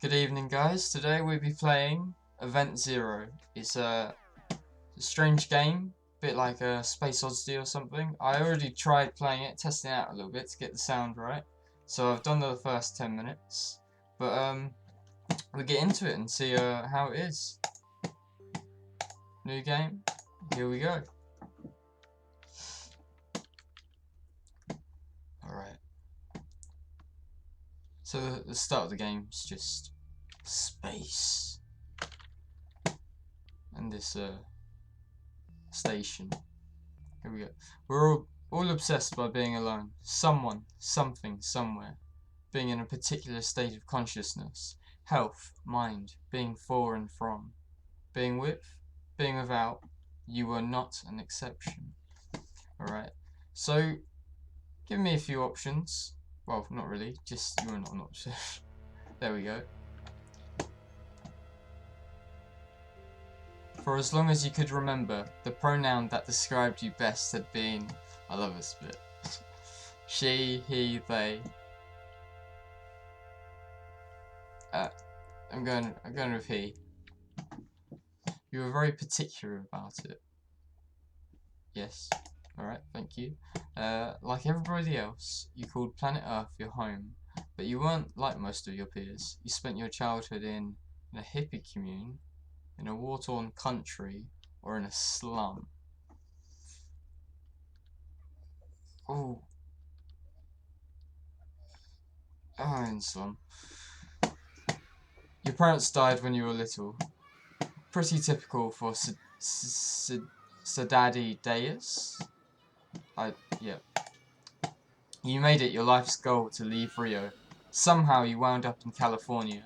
Good evening, guys. Today we'll be playing Event Zero. It's a strange game, a bit like a Space Odyssey or something. I already tried playing it, testing it out a little bit to get the sound right. So I've done the first 10 minutes, but we'll get into it and see how it is. New game. Here we go. Alright. So the start of the game is just space. And this station. Here we go. We're all obsessed by being alone. Someone, something, somewhere. Being in a particular state of consciousness. Health, mind, being for and from. Being with, being without. You are not an exception. Alright. So, give me a few options. Well, not really. Just, you are not an option. There we go. For as long as you could remember, the pronoun that described you best had been... I love this bit. She, he, they. I'm going with he. You were very particular about it. Yes. Alright, thank you. Like everybody else, you called planet Earth your home, but you weren't like most of your peers. You spent your childhood in a hippie commune, in a war-torn country, or in a slum. Oh, in slum. Your parents died when you were little. Pretty typical for Sadadi Deus. Yeah. You made it your life's goal to leave Rio. Somehow you wound up in California.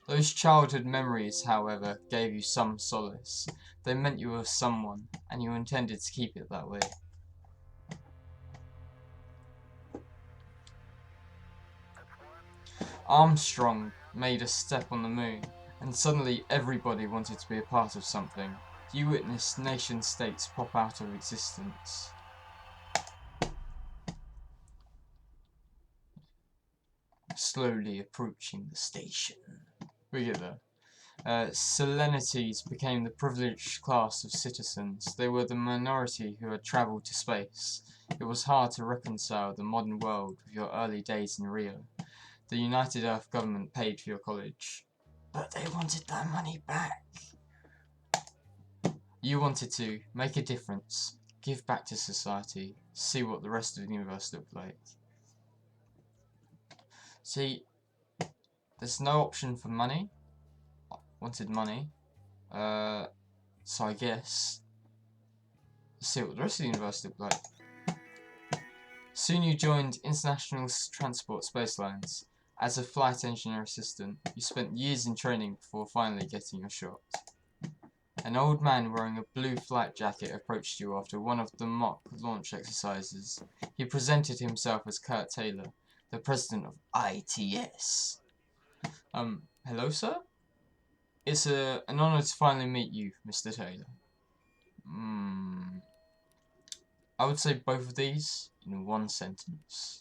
Those childhood memories, however, gave you some solace. They meant you were someone, and you intended to keep it that way. Armstrong made a step on the moon, and suddenly everybody wanted to be a part of something. You witnessed nation-states pop out of existence. Slowly approaching the station. We get there. Selenites became the privileged class of citizens. They were the minority who had travelled to space. It was hard to reconcile the modern world with your early days in Rio. The United Earth government paid for your college, but they wanted their money back. You wanted to make a difference, give back to society, see what the rest of the universe looked like. See, there's no option for money. I wanted money. So I guess see what the rest of the universe looked like. Soon you joined International Transport Space Lines. As a flight engineer assistant, you spent years in training before finally getting your shot. An old man wearing a blue flight jacket approached you after one of the mock launch exercises. He presented himself as Kurt Taylor, the president of ITS. Hello, sir? It's an honor to finally meet you, Mr. Taylor. I would say both of these in one sentence.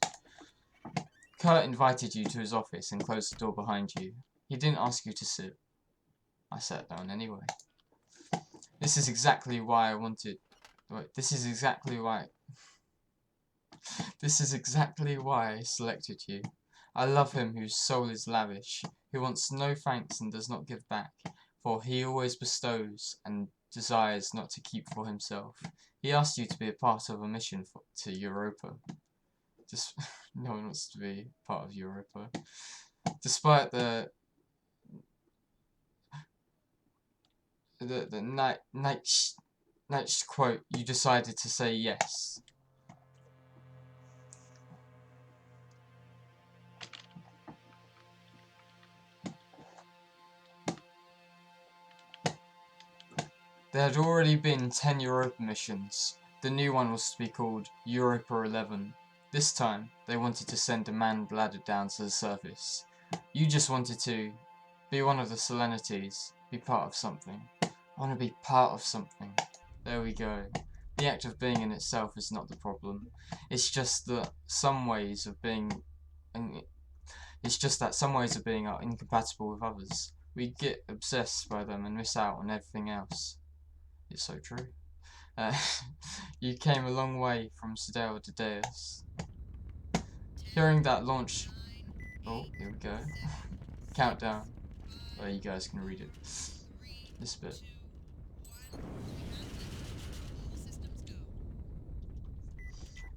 Kurt invited you to his office and closed the door behind you. He didn't ask you to sit. I sat down anyway. This is exactly why I wanted... Wait, this is exactly why I selected you. I love him whose soul is lavish, who wants no thanks and does not give back, for he always bestows and desires not to keep for himself. He asked you to be a part of a mission to Europa. No one wants to be part of Europa. Despite the night quote, you decided to say yes. There had already been 10 Europa missions. The new one was to be called Europa 11. This time, they wanted to send a manned ladder down to the surface. You just wanted to be one of the Selenites, be part of something. I want to be part of something. There we go. The act of being in itself is not the problem. It's just that some ways of being and it's just that some ways of being are incompatible with others. We get obsessed by them and miss out on everything else. It's so true. Uh, you came a long way from Sedale to Deus. Hearing that launch... Oh, here we go. Countdown. Oh, you guys can read it. This bit.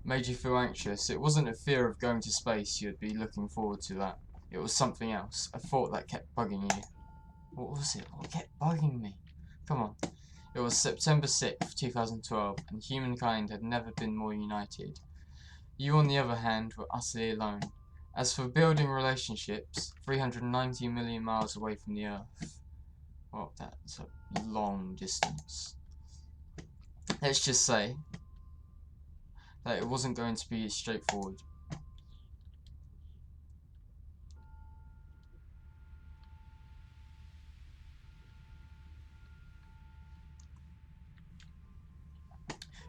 Made you feel anxious. It wasn't a fear of going to space you'd be looking forward to that. It was something else. A thought that kept bugging you. What was it? What kept bugging me? Come on. It was September 6th, 2012, and humankind had never been more united. You, on the other hand, were utterly alone. As for building relationships, 390 million miles away from the Earth. Well, that's a long distance. Let's just say that it wasn't going to be as straightforward.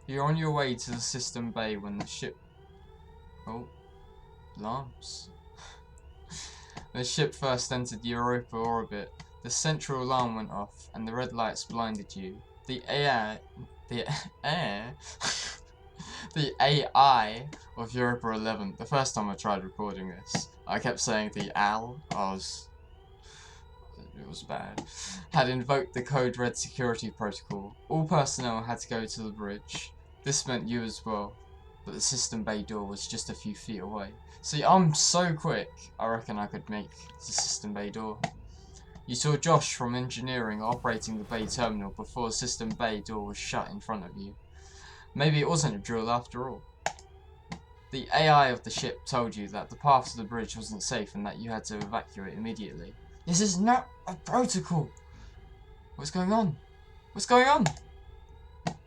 You're on your way to the system bay when the ship... Oh, alarms. The ship first entered Europa orbit. The central alarm went off, and the red lights blinded you. The AI of Europa 11. The first time I tried recording this, I kept saying the AL. It was bad. Had invoked the code red security protocol. All personnel had to go to the bridge. This meant you as well, but the system bay door was just a few feet away. See, I'm so quick, I reckon I could make the system bay door. You saw Josh from engineering operating the bay terminal before the system bay door was shut in front of you. Maybe it wasn't a drill after all. The AI of the ship told you that the path to the bridge wasn't safe and that you had to evacuate immediately. This is not a protocol! What's going on? What's going on?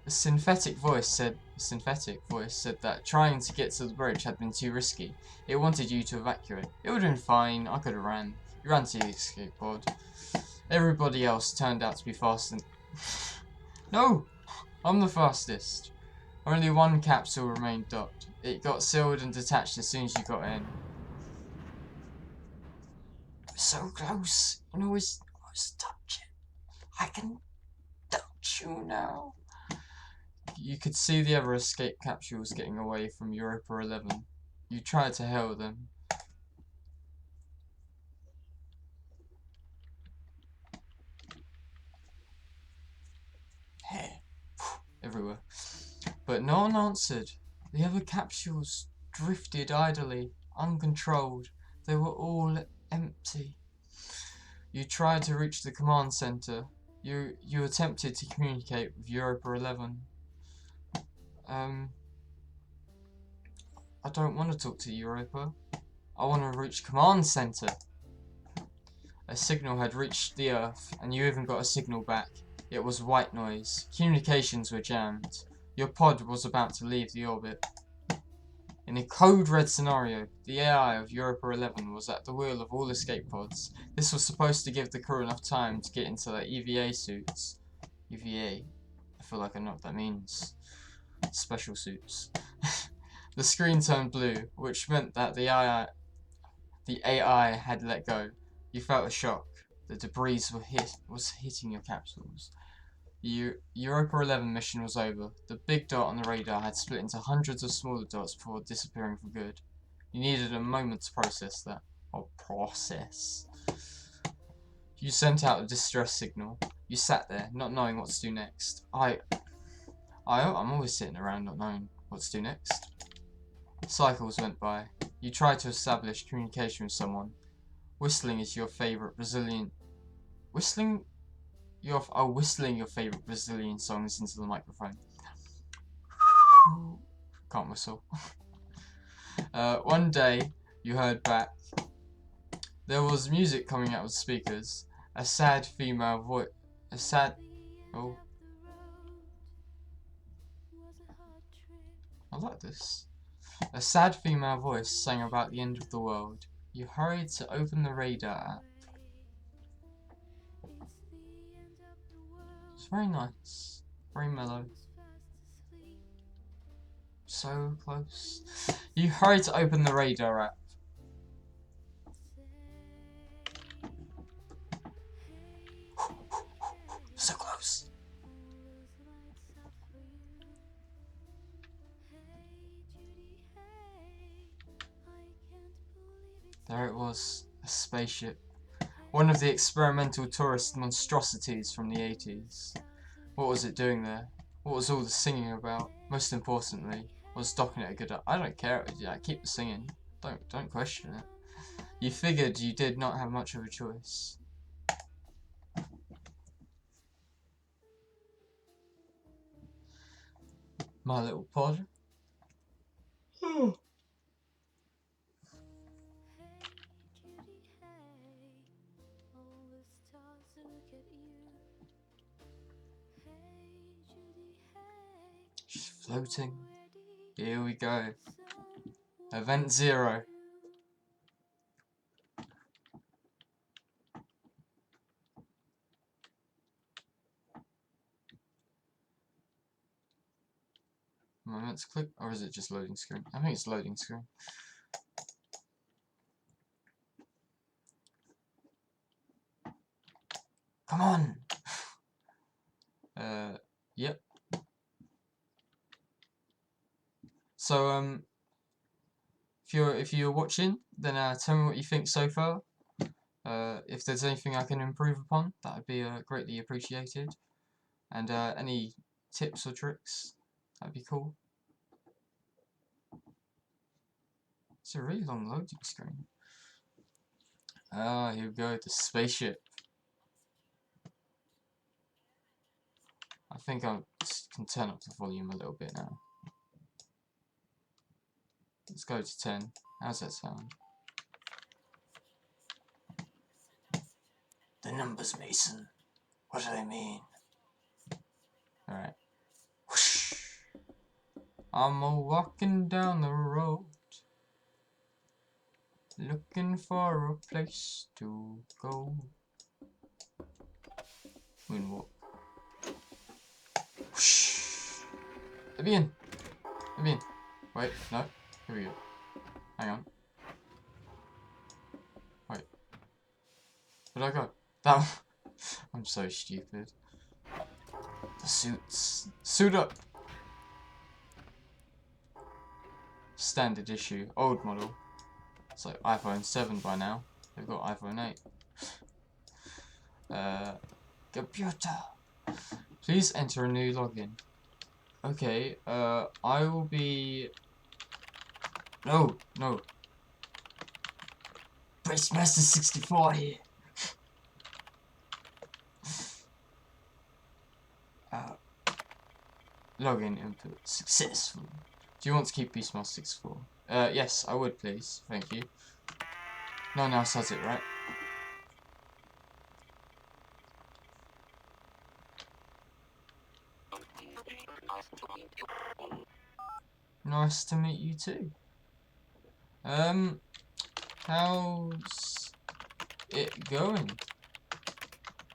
A synthetic voice said that trying to get to the bridge had been too risky. It wanted you to evacuate. It would have been fine. I could have ran. You ran to the escape pod. Everybody else turned out to be faster than... No! I'm the fastest. Only one capsule remained docked. It got sealed and detached as soon as you got in. So close. You can always touch it. I can touch you now. You could see the other escape capsules getting away from Europa 11. You tried to hail them. Hey, everywhere. But no one answered. The other capsules drifted idly, uncontrolled. They were all empty. You tried to reach the command center. You attempted to communicate with Europa 11. I don't want to talk to Europa. I want to reach command center. A signal had reached the Earth, and you even got a signal back. It was white noise. Communications were jammed. Your pod was about to leave the orbit. In a code red scenario, the AI of Europa 11 was at the wheel of all escape pods. This was supposed to give the crew enough time to get into their EVA suits. EVA? I feel like I know what that means. Special suits. The screen turned blue, which meant that the AI had let go. You felt a shock. The debris was hitting your capsules. The Europa 11 mission was over. The big dot on the radar had split into hundreds of smaller dots before disappearing for good. You needed a moment to process that. You sent out a distress signal. You sat there, not knowing what to do next. I'm always sitting around not knowing what to do next. Cycles went by. You tried to establish communication with someone. Whistling is your favourite Brazilian... Whistling your favourite Brazilian songs into the microphone. Can't whistle. One day, you heard back. There was music coming out of the speakers. A sad female voice... Oh. I like this. A sad female voice sang about the end of the world. You hurried to open the radar app. It's very nice. Very mellow. So close. You hurried to open the radar app. There it was, a spaceship. One of the experimental tourist monstrosities from the 80s. What was it doing there? What was all the singing about? Most importantly, was docking it a good... I don't care, yeah, keep the singing. Don't question it. You figured you did not have much of a choice. My little pod. Just floating. Here we go. Event 0. Am I meant to click? Or is it just loading screen? I think it's loading screen. Come on! Yep. So, if you're watching, then tell me what you think so far. If there's anything I can improve upon, that would be greatly appreciated. And any tips or tricks, that'd be cool. It's a really long loading screen. Ah, here we go, the spaceship. I think I can turn up the volume a little bit now. Let's go to 10. How's that sound? The numbers, Mason. What do they mean? Alright. Whoosh. I'm a-walking down the road, looking for a place to go. Moonwalk. Whoosh. Let me in. Let me in. Wait, no. Here we go. Hang on. Wait. Where'd I go? That. I'm so stupid. The suits. Suit up. Standard issue. Old model. It's like iPhone 7 by now. They've got iPhone 8. Computer. Please enter a new login. Okay, I will be... No. BeastMaster64 here. Login input successful. Do you want to keep BeastMaster64? Yes, I would please. Thank you. No one else has it, right? Nice to meet you too. How's it going?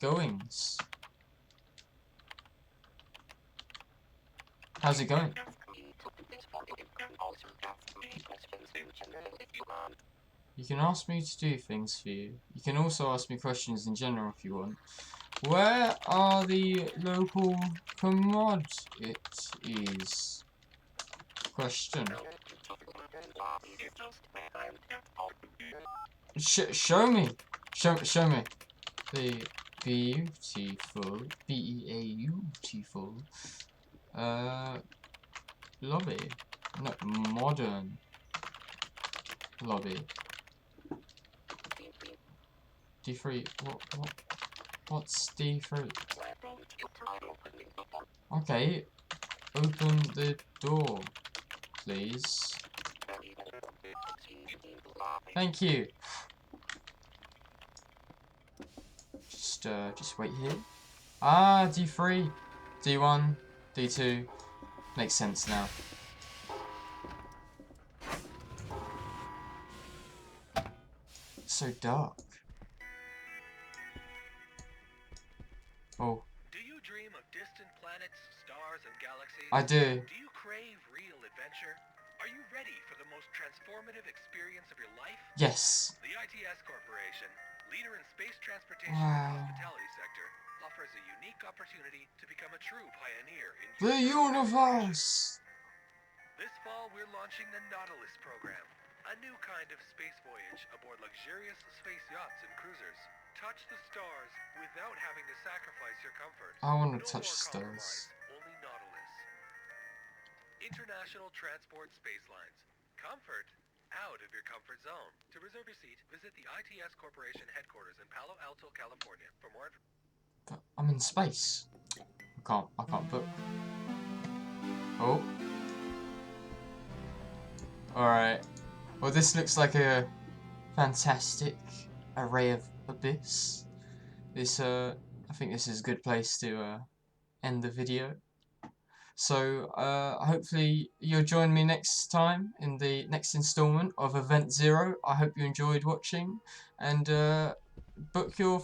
Goings. How's it going? You can ask me to do things for you. You can also ask me questions in general if you want. Where are the local commodities? Question. Show me. Show me. The beautiful, beautiful, lobby. No, modern lobby. D3. What's D3? Okay. Open the door, please. Thank you. Just wait here. Ah, D3, D1, D2. Makes sense now. It's so dark. Oh. Do you dream of distant planets, stars, and galaxies? I do. Do you crave real adventure? Are you ready for the most transformative experience of your life? Yes. The ITS Corporation, leader in space transportation and hospitality sector, offers a unique opportunity to become a true pioneer in the universe. This fall, we're launching the Nautilus program. A new kind of space voyage aboard luxurious space yachts and cruisers. Touch the stars without having to sacrifice your comfort. I want to No touch more stars. compromise, only Nautilus. International Transport Space Lines. Comfort out of your comfort zone. To reserve your seat, visit the ITS Corporation headquarters in Palo Alto, California. For more information. But I'm in space. I can't book. Oh. Alright. Well, this looks like a fantastic array of abyss. This, I think this is a good place to end the video. So, hopefully you'll join me next time in the next installment of Event Zero. I hope you enjoyed watching, and book your